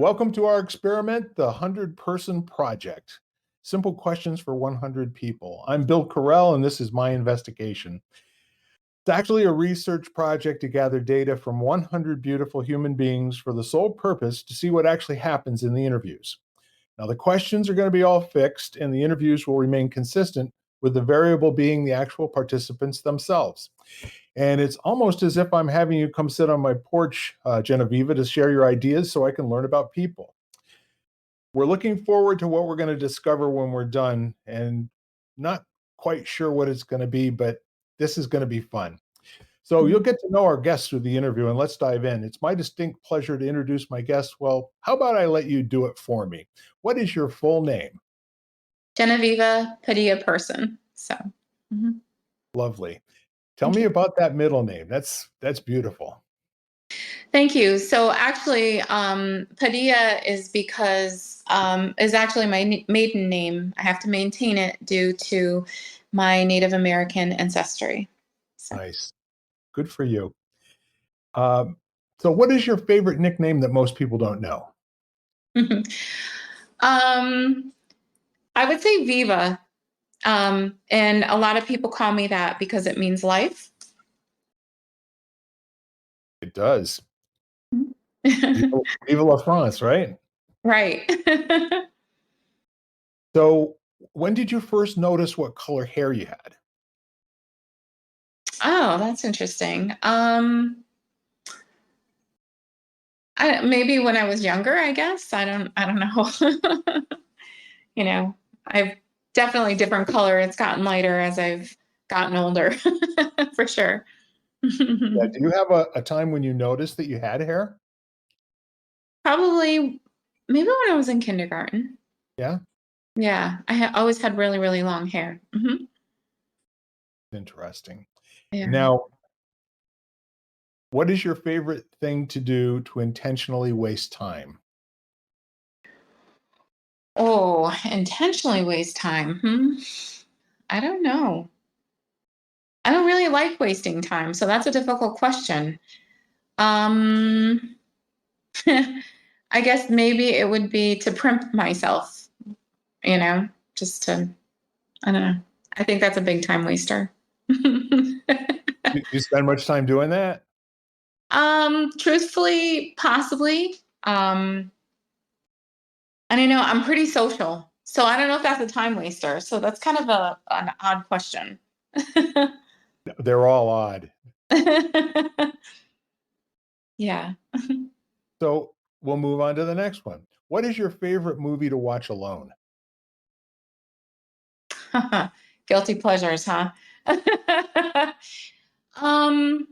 welcome to our experiment, the 100-Person Project. Simple questions for 100 people. I'm Bill Carell, and this is my investigation. It's actually a research project to gather data from 100 beautiful human beings for the sole purpose to see what actually happens in the interviews. Now, the questions are going to be all fixed, and the interviews will remain consistent, with the variable being the actual participants themselves. And it's almost as if I'm having you come sit on my porch, Genoveva, to share your ideas so I can learn about people. We're looking forward to what we're going to discover when we're done, and not quite sure what it's going to be, but this is going to be fun. So you'll get to know our guests through the interview, and let's dive in. It's my distinct pleasure to introduce my guests. Well, how about I let you do it for me? What is your full name? Genoveva Padilla Person. Lovely. Tell me about that middle name. That's beautiful. Thank you. So actually, Padilla is because is actually my maiden name. I have to maintain it due to my Native American ancestry. Nice. Good for you. So what is your favorite nickname that most people don't know? I would say Viva. And a lot of people call me that because it means life. It does. Viva la France, right? Right. So when did you first notice what color hair you had? Oh, that's interesting. Maybe when I was younger, I guess. I don't know. I've definitely different color. It's gotten lighter as I've gotten older, for sure. Yeah, do you have a time when you noticed that you had hair? Probably, maybe when I was in kindergarten. Yeah. Yeah, I always had really, really long hair. Interesting. Yeah. Now, what is your favorite thing to do to intentionally waste time? Oh, intentionally waste time. I don't know. I don't really like wasting time, so that's a difficult question. Um, I guess maybe it would be to primp myself, just to, I don't know. I think that's a big time waster. You spend much time doing that? Truthfully, possibly. And I'm pretty social, so I don't know if that's a time waster. So that's kind of an odd question. They're all odd. Yeah. So we'll move on to the next one. What is your favorite movie to watch alone? Guilty pleasures, huh? um,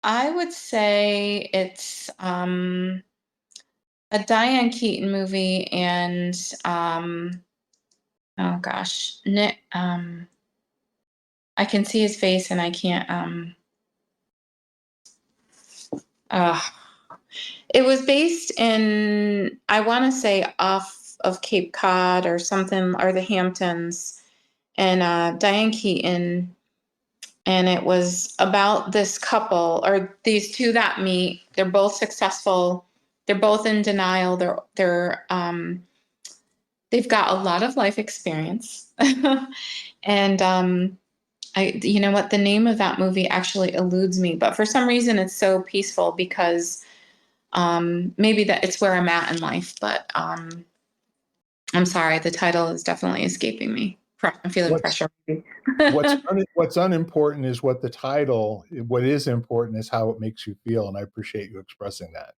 I would say it's a Diane Keaton movie, and oh gosh, Nick. I can see his face, and I can't. It was based in, I want to say, off of Cape Cod or something, or the Hamptons, and Diane Keaton. And it was about this couple, or these two that meet. They're both successful. They're both in denial. They've got a lot of life experience. And you know what? The name of that movie actually eludes me, but for some reason it's so peaceful because maybe that it's where I'm at in life. But I'm sorry, the title is definitely escaping me. I'm feeling pressure. What's unimportant is what the title. What is important is how it makes you feel, and I appreciate you expressing that.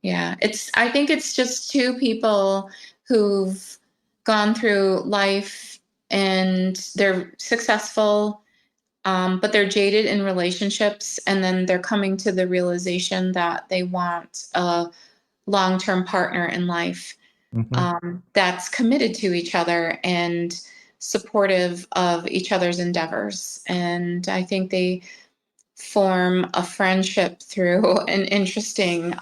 Yeah, I think it's just two people who've gone through life and they're successful, but they're jaded in relationships, and then they're coming to the realization that they want a long-term partner in life. That's committed to each other and supportive of each other's endeavors. And I think they form a friendship through an interesting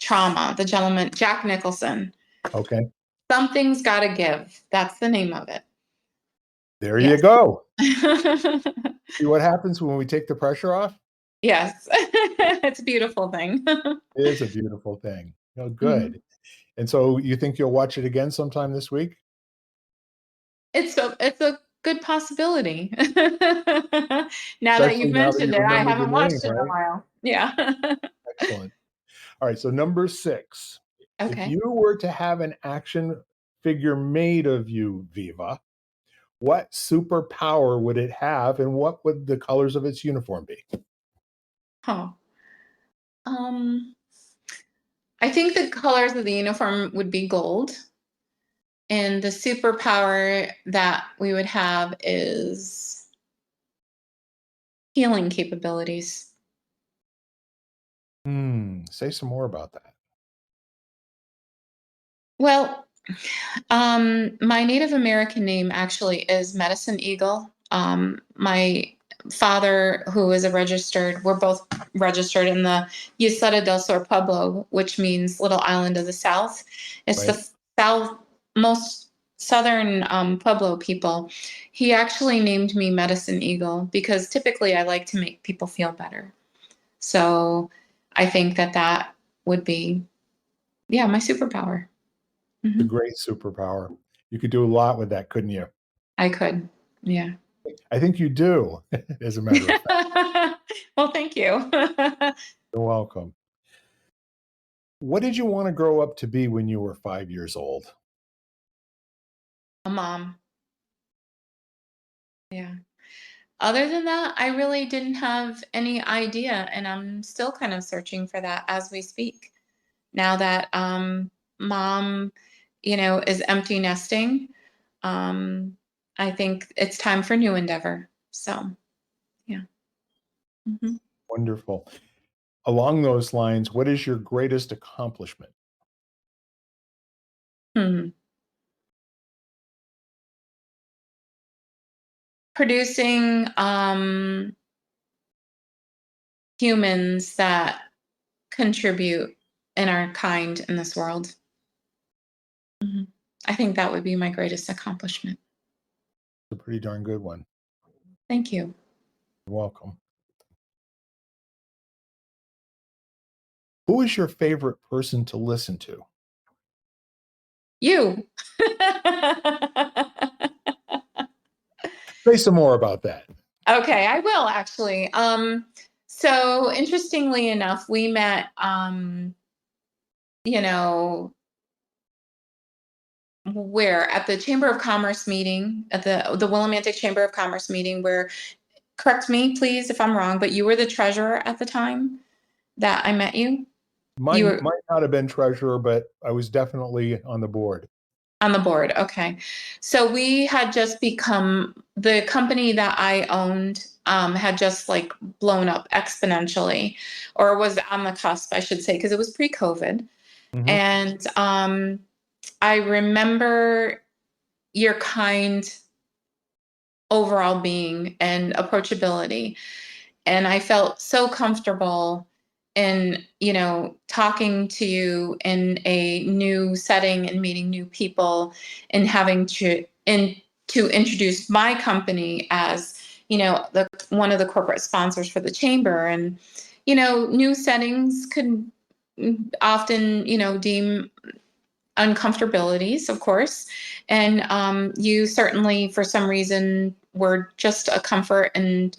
trauma. The gentleman, Jack Nicholson. Okay. Something's Gotta Give. That's the name of it. There you go. See what happens when we take the pressure off? Yes. It's a beautiful thing. It is a beautiful thing. Oh, Mhm. good. And so you think you'll watch it again sometime this week? It's a good possibility. Now that Especially you've now that you mentioned it, I remembered your haven't name, watched it in a right? while. Yeah. Excellent. All right, so number 6. If Okay. you were to have an action figure made of you, Viva, what superpower would it have and what would the colors of its uniform be? Huh. Um, I think the colors of the uniform would be gold, and the superpower that we would have is healing capabilities. Say some more about that. Well, my Native American name actually is Medicine Eagle. My father, who is a registered, we're both registered in the Isleta del Sur Pueblo, which means Little Island of the South. It's Right? the south most southern Pueblo people. He actually named me Medicine Eagle because typically I like to make people feel better. So I think that that would be, yeah, my superpower. The Mhm. great superpower. You could do a lot with that, couldn't you? I could. Yeah. I think you do, as a matter of fact. Well, thank you. You're welcome. What did you want to grow up to be when you were 5 years old? A mom. Yeah. Other than that, I really didn't have any idea, and I'm still kind of searching for that as we speak. Now that mom, is empty nesting, um, I think it's time for new endeavor. So, yeah. Mhm. Wonderful. Along those lines, what is your greatest accomplishment? Hmm. Producing humans that contribute in our kind in this world. Mhm. I think that would be my greatest accomplishment. It's a pretty darn good one. Thank you. You're welcome. Who is your favorite person to listen to? You. Say some more about that. Okay, I will actually. So interestingly enough, we met you know, where at the Chamber of Commerce meeting, at the Willimantic Chamber of Commerce meeting where, correct me please if I'm wrong, but you were the treasurer at the time that I met you. You Mine were might not have been treasurer, but I was definitely on the board. on the board. Okay. So we had just become the company that I owned had just like blown up exponentially, or was on the cusp, I should say, because it was pre-COVID. Mhm. And I remember your kind overall being and approachability. And I felt so comfortable in, talking to you in a new setting and meeting new people and having to introduce my company as, the one of the corporate sponsors for the chamber. And, new settings could often, deem uncomfortabilities, of course. And you certainly, for some reason, were just a comfort. And,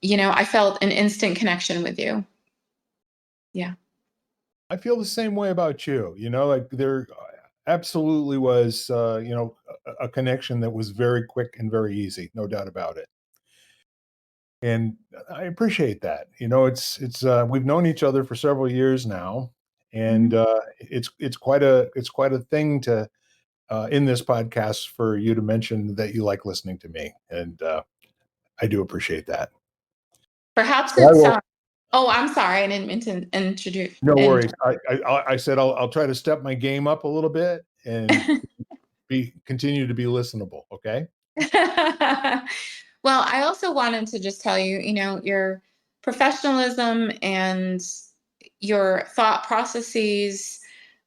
I felt an instant connection with you. Yeah. I feel the same way about you. Like there absolutely was, a connection that was very quick and very easy, no doubt about it. And I appreciate that. We've known each other for several years now, and Mhm. it's quite a thing to in this podcast for you to mention that you like listening to me, and I do appreciate that. Perhaps So I it's. will. Oh, I'm sorry. I didn't mean to introduce. No worries. I said I'll try to step my game up a little bit and be continue to be listenable. Okay. Well, I also wanted to just tell you, your professionalism and your thought processes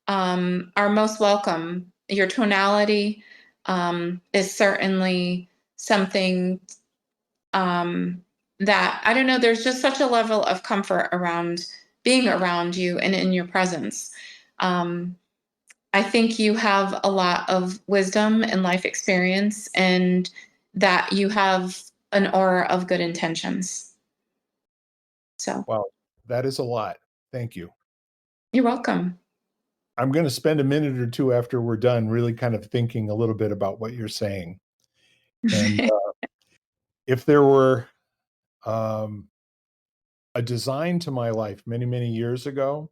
are most welcome. Your tonality is certainly something that I don't know. There's just such a level of comfort around being around you and in your presence. I think you have a lot of wisdom and life experience, and that you have an aura of good intentions. So Wow, that is a lot. Thank you. you're welcome. I'm going to spend a minute or two after we're done really kind of thinking a little bit about what you're saying. And if there were um, a design to my life many, many years ago,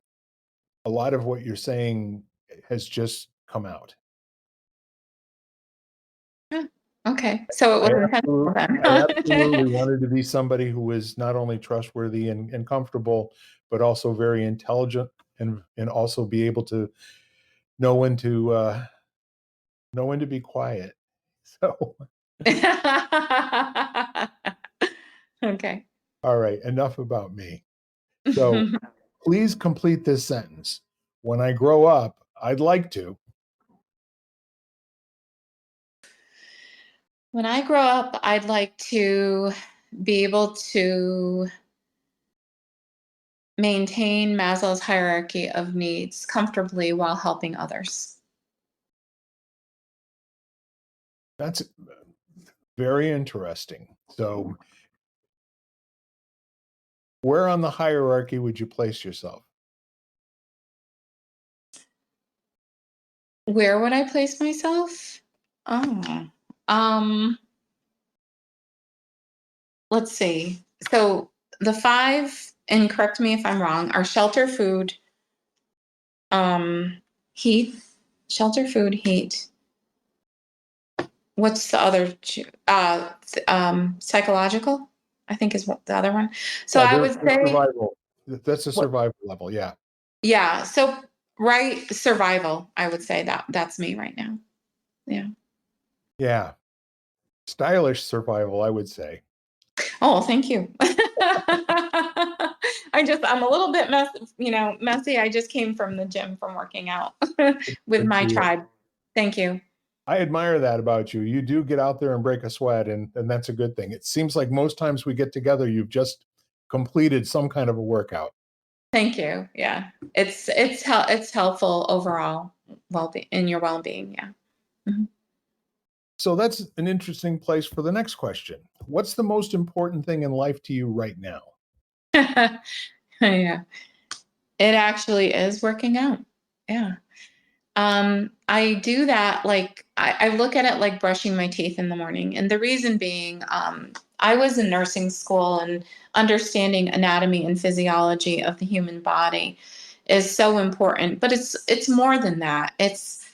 a lot of what you're saying has just come out. Yeah. Okay, so it I was intentional absolutely, I absolutely then. wanted to be somebody who was not only trustworthy and comfortable, but also very intelligent and also be able to know when to know when to be quiet. So, Okay. all right, enough about me. So, please complete this sentence. When I grow up, I'd like to. When I grow up, I'd like to be able to maintain Maslow's hierarchy of needs comfortably while helping others. That's very interesting. So, where on the hierarchy would you place yourself? Where would I place myself? Oh, um, let's see. So the five, and correct me if I'm wrong, are shelter, food, um, heat, shelter, food, heat. What's the other two? Psychological, I think is what the other one. So Yeah, I there's would the say, survival. That's a what, survival level. Yeah. yeah. So right, survival. I would say that that's me right now. Yeah. Yeah. Stylish survival, I would say. Oh, thank you. I'm a little bit messy. I just came from the gym from working out with Good my for you. tribe. Thank you. I admire that about you. You do get out there and break a sweat, and that's a good thing. It seems like most times we get together, you've just completed some kind of a workout. Thank you. Yeah. It's helpful overall in your well-being. Yeah. Mhm. So that's an interesting place for the next question. What's the most important thing in life to you right now? Yeah. It actually is working out. Yeah. I do that like I look at it like brushing my teeth in the morning. And the reason being, I was in nursing school, and understanding anatomy and physiology of the human body is so important. But it's more than that. It's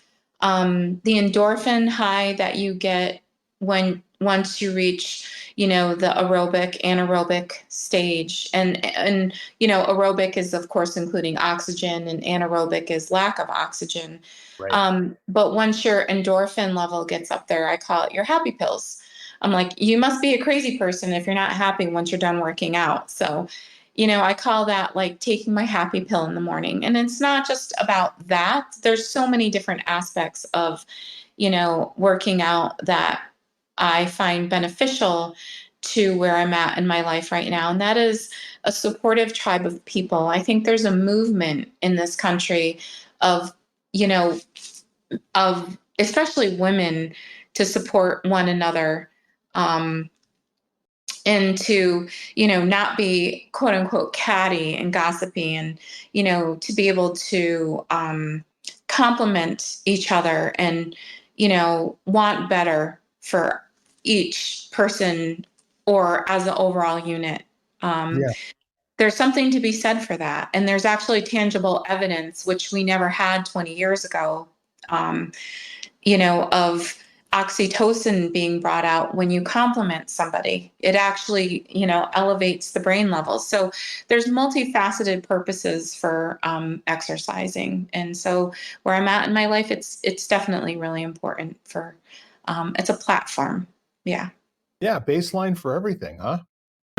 the endorphin high that you get when once you reach, the aerobic anaerobic stage. And aerobic is of course including oxygen, and anaerobic is lack of oxygen. Right. But once your endorphin level gets up there, I call it your happy pills. I'm like, you must be a crazy person if you're not happy once you're done working out. So I call that like taking my happy pill in the morning. And it's not just about that. There's so many different aspects of, working out that I find beneficial to where I'm at in my life right now. And that is a supportive tribe of people. I think there's a movement in this country of, you know, of especially women to support one another. And to not be quote unquote catty and gossipy, and to be able to compliment each other, and want better for each person or as an overall unit. um, Yeah. there's something to be said for that, and there's actually tangible evidence which we never had 20 years ago, um, of oxytocin being brought out when you compliment somebody. It actually, elevates the brain levels. So there's multifaceted purposes for exercising. And so where I'm at in my life, it's definitely really important for, it's a platform. Yeah. Yeah. Baseline for everything, huh?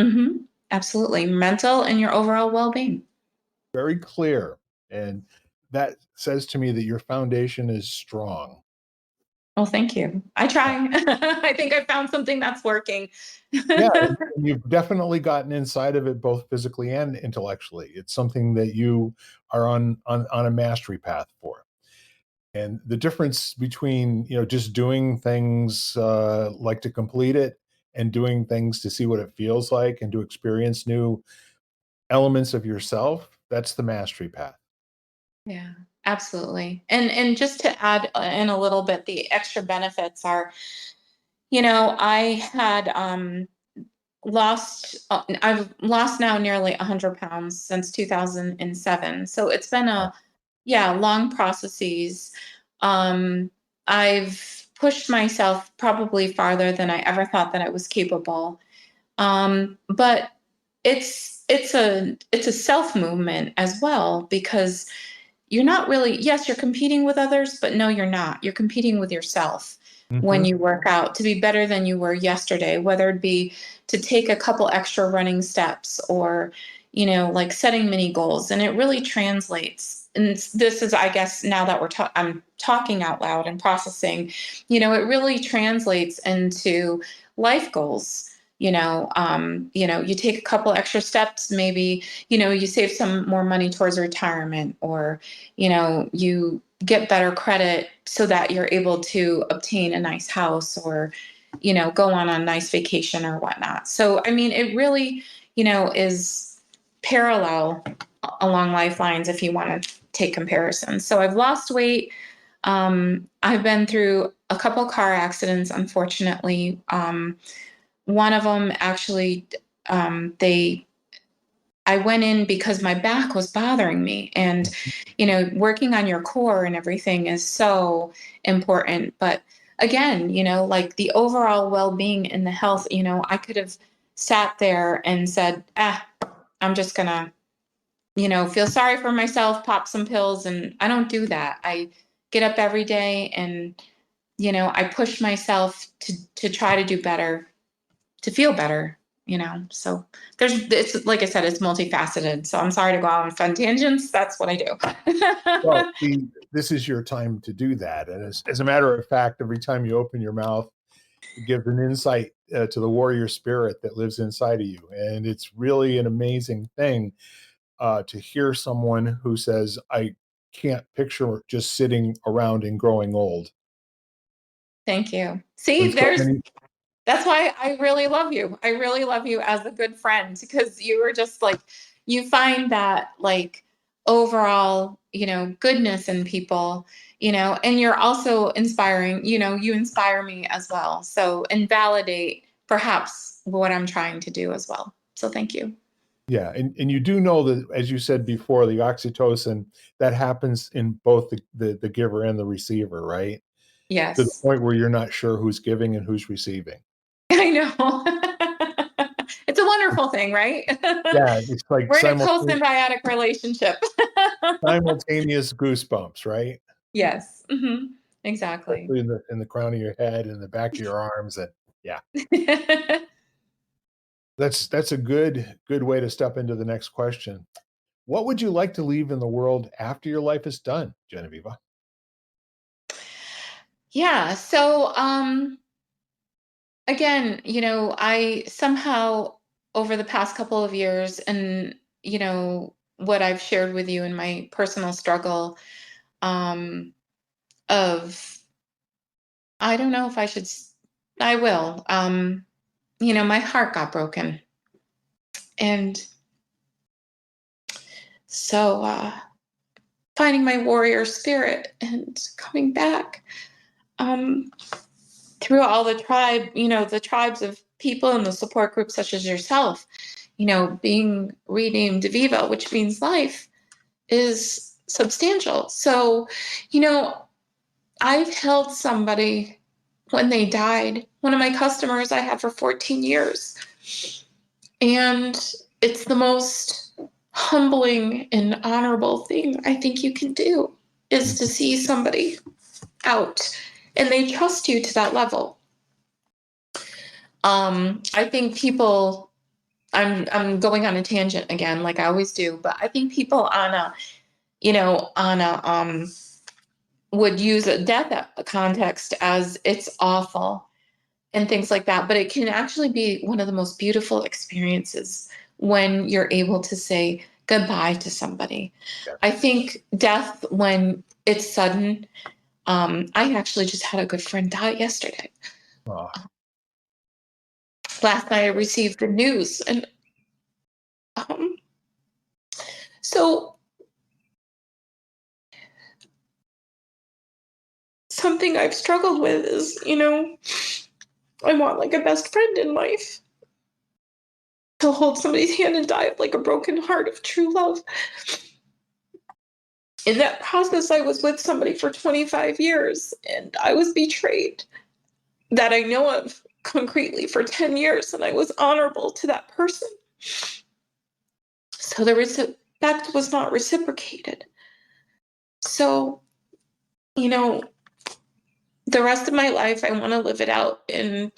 Hmm. Absolutely. Mental and your overall well-being. Very clear. And that says to me that your foundation is strong. Well, thank you. I try. I think I found something that's working. Yeah, and you've definitely gotten inside of it both physically and intellectually. It's something that you are on a mastery path for. And the difference between, just doing things like to complete it and doing things to see what it feels like and to experience new elements of yourself, that's the mastery path. Yeah, absolutely. And just to add in a little bit, the extra benefits are, I had I've lost now nearly 100 pounds since 2007. So it's been Wow. yeah, long processes. Um, I've pushed myself probably farther than I ever thought that I was capable. But it's a self movement as well, because you're not really, yes, you're competing with others, but no, you're not. You're competing with yourself when Hmm. you work out to be better than you were yesterday, whether it be to take a couple extra running steps or, like setting mini goals. And it really translates. And this is, I guess, now that I'm talking out loud and processing, it really translates into life goals. You take a couple extra steps, maybe, you save some more money towards retirement, or you get better credit so that you're able to obtain a nice house, or, go on a nice vacation or whatnot. So, I mean, it really, is parallel along lifelines if you want to take comparisons. So I've lost weight. I've been through a couple car accidents, unfortunately. One of them actually, they I went in because my back was bothering me. And, working on your core and everything is so important. But again, like the overall well being and the health, I could have sat there and said, I'm just going to, feel sorry for myself, pop some pills. And I don't do that. I get up every day and, I push myself to try to do better, to feel better, so it's like I said, it's multifaceted. So I'm sorry to go out on fun tangents. That's what I Well, do. this is your time to do that. And as a matter of fact, every time you open your mouth, it gives an insight to the warrior spirit that lives inside of you. And it's really an amazing thing to hear someone who says, I can't picture just sitting around and growing old. Thank you. When See, so many, that's why I really love you. I really love you as a good friend, because you are just like, you find that like overall, goodness in people, and you're also inspiring, you inspire me as well. So, and validate perhaps what I'm trying to do as well. So thank you. yeah, and you do know that, as you said before, the oxytocin that happens in both the giver and the receiver, right? To the Yes. point where you're not sure who's giving and who's receiving. I know. It's a wonderful thing, right? Yeah, it's like We're in a co-symbiotic relationship. simultaneous goosebumps, right? Yes. Exactly. Especially in the crown of your head and the back of your arms, and yeah. That's a good way to step into the next question. What would you like to leave in the world after your life is done, Genevieve? Yeah. So, again, I somehow over the past couple of years, and, what I've shared with you in my personal struggle, um, of, I don't know if I should, I will, my heart got broken. And so, finding my warrior spirit and coming back, um, through all the tribes of people and the support groups such as yourself, being renamed Viva, which means life, is substantial. So, you know, I've held somebody when they died, one of my customers I had for 14 years. And it's the most humbling and honorable thing I think you can do, is to see somebody out and they trust you to that level. I think people, I'm going on a tangent again, like I always do, but I think people on a would use a death context as it's awful and things like that. But it can actually be one of the most beautiful experiences when you're able to say goodbye to somebody. Yeah. I think death, when it's sudden, I actually just had a good friend die yesterday. Oh, Last night I received the news, and um, so something I've struggled with is, I want like a best friend in life to hold somebody's hand and die of like a broken heart of true love. In that process, I was with somebody for 25 years and I was betrayed, that I know of concretely, for 10 years, and I was honorable to that person. So the respect was not reciprocated. So, you know, the rest of my life, I want to live it out and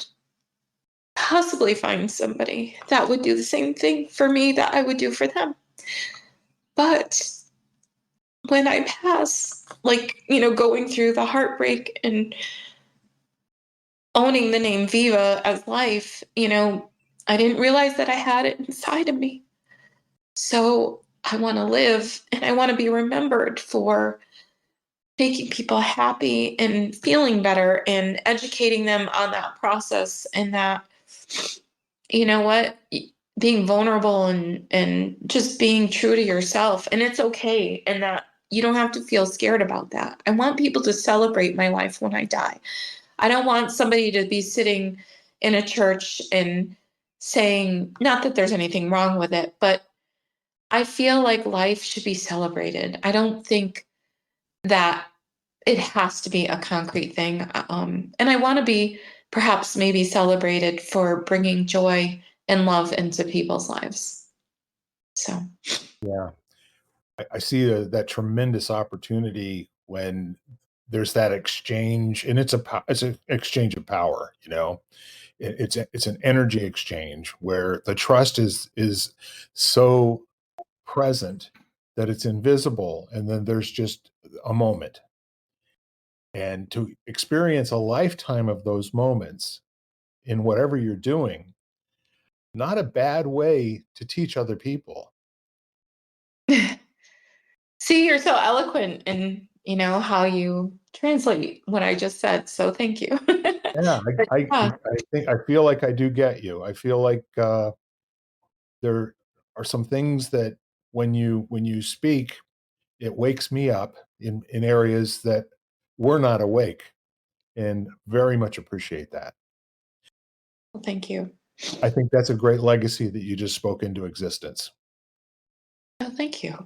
possibly find somebody that would do the same thing for me that I would do for them. But when I pass, like, going through the heartbreak and owning the name Viva as life, I didn't realize that I had it inside of me. So I want to live and I want to be remembered for making people happy and feeling better and educating them on that process, and that, you know what, being vulnerable and just being true to yourself, and it's okay, and that you don't have to feel scared about that. I want people to celebrate my life when I die. I don't want somebody to be sitting in a church and saying, not that there's anything wrong with it, but I feel like life should be celebrated. I don't think that it has to be a concrete thing. And I want to be perhaps maybe celebrated for bringing joy and love into people's lives. So, yeah. I see that tremendous opportunity when there's that exchange, and it's an exchange of power. It's an energy exchange where the trust is so present that it's invisible, and then there's just a moment, and to experience a lifetime of those moments in whatever you're doing, not a bad way to teach other people. see, you're so eloquent in, how you translate what I just said. So thank you. Yeah, But, I think I feel like I do get you. I feel like there are some things that when you speak, it wakes me up in areas that were not awake, and very much appreciate that. well, thank you. I think that's a great legacy that you just spoke into existence. Oh, thank you.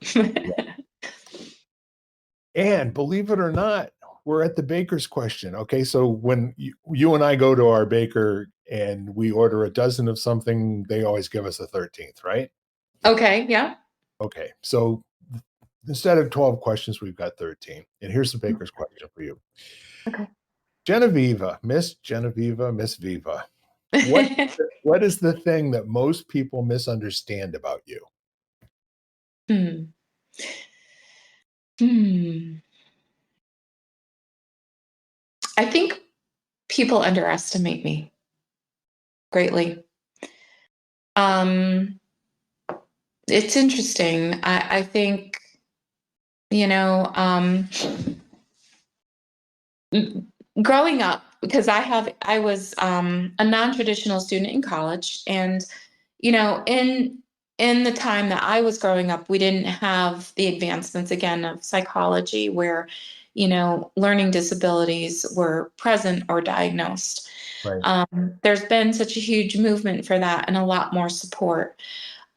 And believe it or not, we're at the baker's question. Okay, so when you and I go to our baker and we order a dozen of something, they always give us a 13th, right? Okay, yeah. Okay, so instead of 12 questions, we've got 13. And here's the baker's question for you. Okay. Genoveva, Miss Viva. What what is the thing that most people misunderstand about you? Hmm. Hmm. I think people underestimate me greatly. Um, it's interesting. I think, you know, um, growing up, because I was a non-traditional student in college, and in the time that I was growing up, we didn't have the advancements again of psychology, where learning disabilities were present or diagnosed. Right. There's been such a huge movement for that and a lot more support.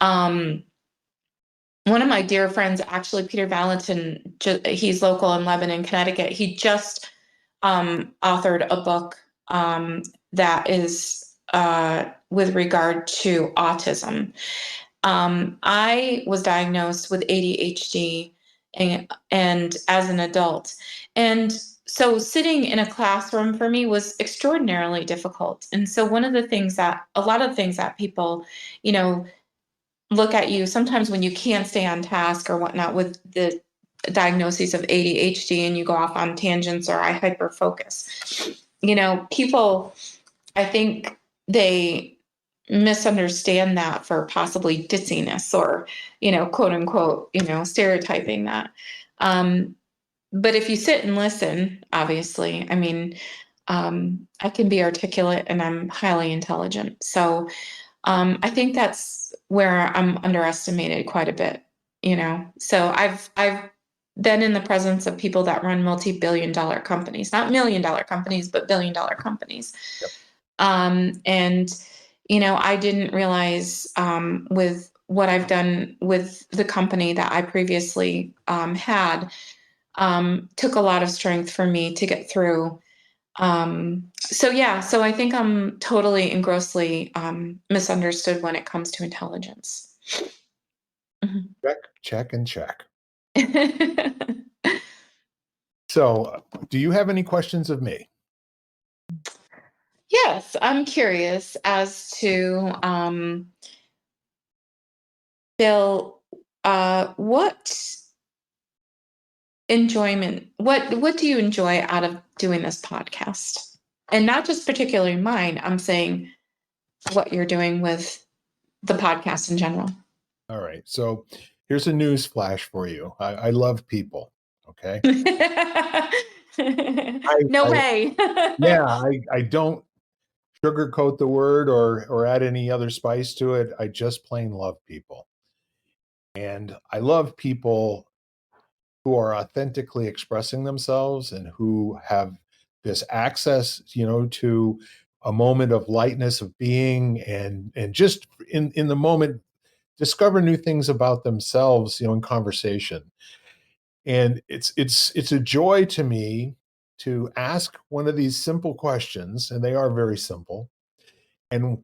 Um, One of my dear friends, actually, Peter Valentin, he's local in Lebanon, Connecticut. He just authored a book that is with regard to autism. I was diagnosed with ADHD and as an adult. And so sitting in a classroom for me was extraordinarily difficult. And so a lot of things that people, you know, look at you sometimes when you can't stay on task or whatnot with the diagnoses of ADHD and you go off on tangents or I hyper focus. People, I think they misunderstand that for possibly ditziness or, quote unquote, stereotyping that. But if you sit and listen, obviously, I can be articulate and I'm highly intelligent. So I think that's where I'm underestimated quite a bit, So I've been in the presence of people that run multi-billion-dollar companies, not million-dollar companies, but billion-dollar companies. Yep. And I didn't realize with what I've done with the company that I previously had, took a lot of strength for me to get through. So I think I'm totally and grossly misunderstood when it comes to intelligence. Check, check, and check. So, do you have any questions of me? Yes, I'm curious as to Bill, what do you enjoy out of doing this podcast? And not just particularly mine, I'm saying what you're doing with the podcast in general. All right. So here's a news flash for you. I love people. Okay. No way. I don't sugarcoat the word or add any other spice to it. I just plain love people. And I love people who are authentically expressing themselves and who have this access, to a moment of lightness of being and just in the moment discover new things about themselves, in conversation. And it's a joy to me to ask one of these simple questions, and they are very simple, and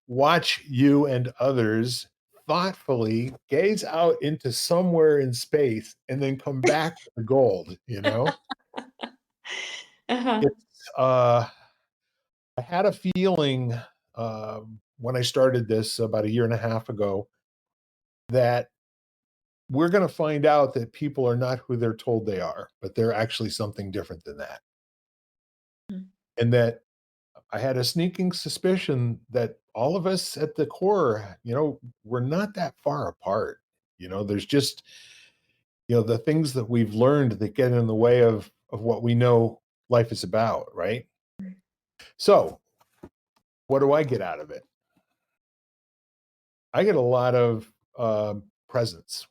watch you and others thoughtfully gaze out into somewhere in space and then come back to the gold. Uh-huh. It's I had a feeling when I started this about a year and a half ago that we're going to find out that people are not who they're told they are, but they're actually something different than that. Mm. And that I had a sneaking suspicion that all of us at the core, we're not that far apart. There's just, the things that we've learned that get in the way of what we know life is about, right? So, what do I get out of it? I get a lot of presence,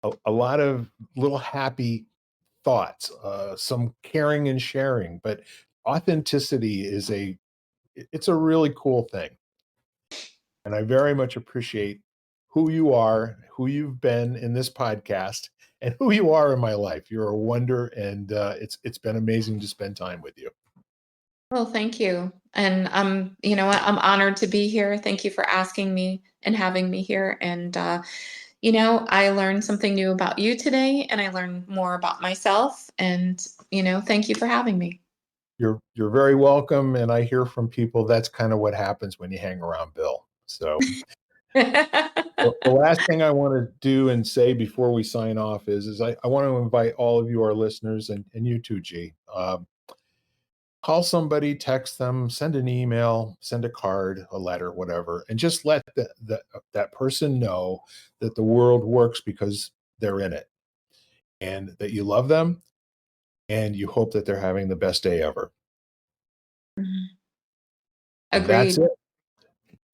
a lot of little happy thoughts, some caring and sharing, but authenticity it's a really cool thing. And I very much appreciate who you are, who you've been in this podcast, and who you are in my life. You're a wonder, and it's been amazing to spend time with you. Well, thank you. And you know what? I'm honored to be here. Thank you for asking me and having me here. And I learned something new about you today, and I learned more about myself. And thank you for having me. You're very welcome, and I hear from people that's kind of what happens when you hang around Bill. So the last thing I want to do and say before we sign off is I want to invite all of you, our listeners, and you too, G. Call somebody, text them, send an email, send a card, a letter, whatever, and just let that person know that the world works because they're in it, and that you love them, and you hope that they're having the best day ever. And that's Agreed.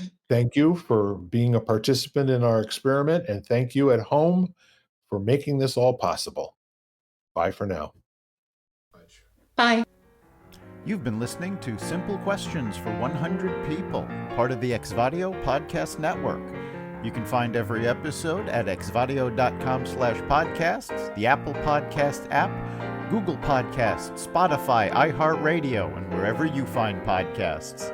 it. Thank you for being a participant in our experiment, and thank you at home for making this all possible. Bye for now. Bye. You've been listening to Simple Questions for 100 People, part of the Exvadio Podcast Network. You can find every episode at exvadio.com/podcasts, the Apple Podcast app, Google Podcasts, Spotify, iHeartRadio, and wherever you find podcasts.